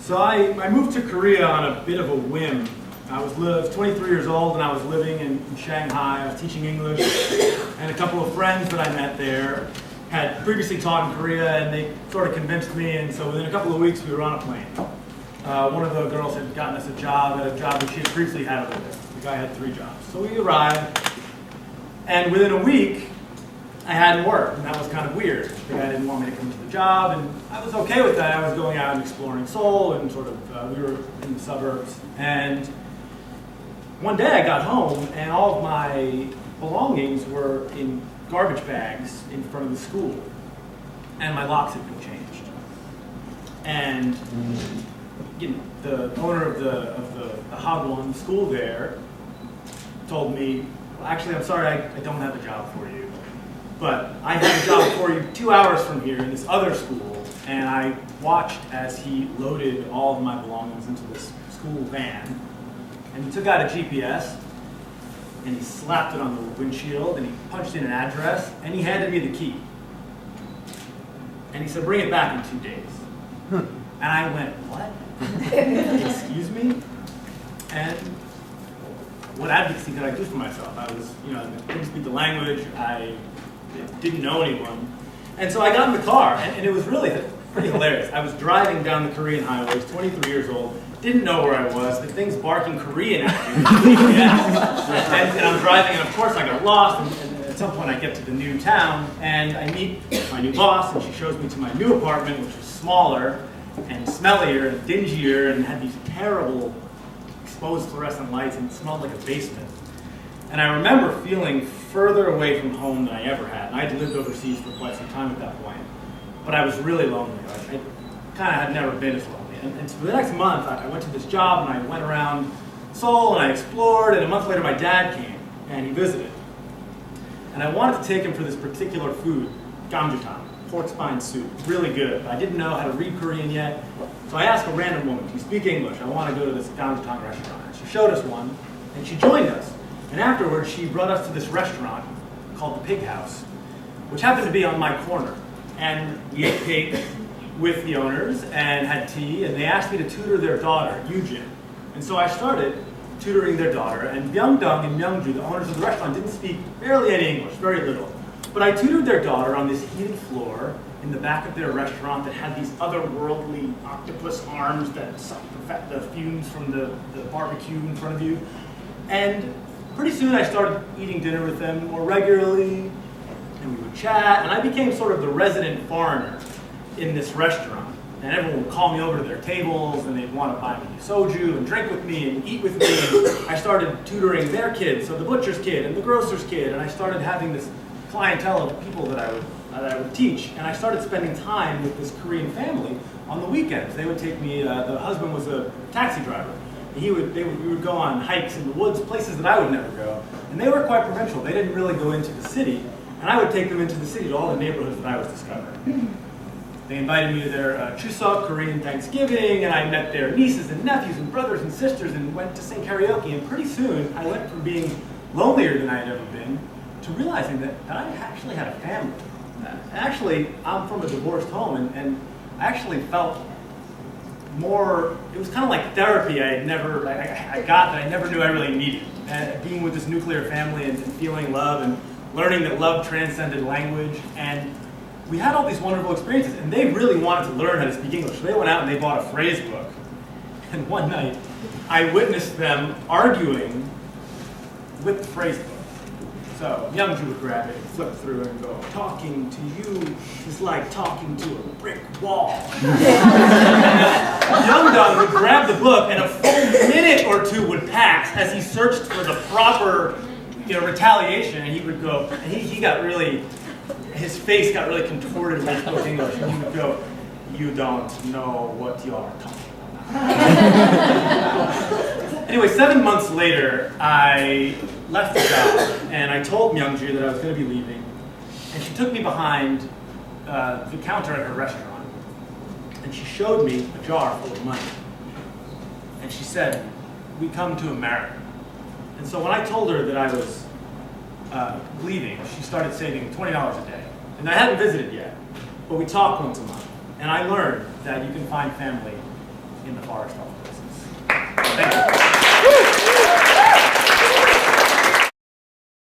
So I moved to Korea on a bit of a whim. I was 23 years old and I was living in Shanghai. I was teaching English, and a couple of friends that I met there had previously taught in Korea, and they sort of convinced me, and so within a couple of weeks we were on a plane. One of the girls had gotten us a job at a job that she had previously had over there. The guy had 3 jobs. So we arrived, and within a week I hadn't worked, and that was kind of weird. The guy didn't want me to come to the job, and I was okay with that. I was going out and exploring Seoul, and sort of, we were in the suburbs. And one day I got home, and all of my belongings were in garbage bags in front of the school, and my locks had been changed. And you know, the owner of the Hagwon school there told me, well, actually, I'm sorry, I don't have a job for you. But I have a job for you 2 hours from here in this other school, and I watched as he loaded all of my belongings into this school van, and he took out a GPS, and he slapped it on the windshield, and he punched in an address, and he handed me the key. And he said, bring it back in 2 days. And I went, what? Excuse me? And what advocacy could I do for myself? I was, I didn't speak the language, I didn't know anyone. And so I got in the car, and it was really pretty hilarious. I was driving down the Korean highways, 23 years old, didn't know where I was, the thing's barking Korean at me. and I'm driving, and of course I got lost, and at some point I get to the new town, and I meet my new boss, and she shows me to my new apartment, which was smaller, and smellier, and dingier, and had these terrible exposed fluorescent lights, and it smelled like a basement. And I remember feeling further away from home than I ever had. And I had lived overseas for quite some time at that point. But I was really lonely. I kind of had never been as lonely. And so the next month, I went to this job, and I went around Seoul, and I explored, and a month later my dad came, and he visited. And I wanted to take him for this particular food, gamjutang, pork spine soup, really good. But I didn't know how to read Korean yet. So I asked a random woman, do you speak English? I want to go to this gamjutang restaurant. And she showed us one, and she joined us. And afterwards, she brought us to this restaurant called the Pig House, which happened to be on my corner. And we ate cake with the owners and had tea, and they asked me to tutor their daughter, Junn. And so I started tutoring their daughter, and Byung-dong and Myung-ju, the owners of the restaurant, didn't speak barely any English, very little. But I tutored their daughter on this heated floor in the back of their restaurant that had these otherworldly octopus arms that sucked the fumes from the barbecue in front of you. And pretty soon I started eating dinner with them more regularly, and we would chat, and I became sort of the resident foreigner in this restaurant. And everyone would call me over to their tables, and they'd want to buy me soju and drink with me and eat with me. And I started tutoring their kids, so the butcher's kid and the grocer's kid, and I started having this clientele of people that I would teach. And I started spending time with this Korean family on the weekends. They would take me, the husband was a taxi driver. We would go on hikes in the woods, places that I would never go. And they were quite provincial. They didn't really go into the city. And I would take them into the city to all the neighborhoods that I was discovering. They invited me to their Chuseok, Korean Thanksgiving, and I met their nieces and nephews and brothers and sisters and went to sing karaoke. And pretty soon, I went from being lonelier than I had ever been to realizing that I actually had a family. Actually, I'm from a divorced home, and I actually felt more, it was kind of like therapy I got that I never knew I really needed. Being with this nuclear family and feeling love and learning that love transcended language. And we had all these wonderful experiences, and they really wanted to learn how to speak English. So they went out and they bought a phrase book. And one night, I witnessed them arguing with the phrase book. So Myung-ju would grab it and flip through it and go, talking to you is like talking to a brick wall. Myung-dong would grab the book, and a full minute or two would pass as he searched for the proper retaliation, and he would go, and he got really, his face got really contorted when he spoke English, and he would go, you don't know what you're talking about. Anyway, 7 months later, I left the job, and I told Myung-ju that I was going to be leaving, and she took me behind the counter at her restaurant, and she showed me a jar full of money, and she said, we come to America. And so when I told her that I was leaving, she started saving $20 a day. And I hadn't visited yet, but we talked once a month, and I learned that you can find family in the forest all places. Thank you.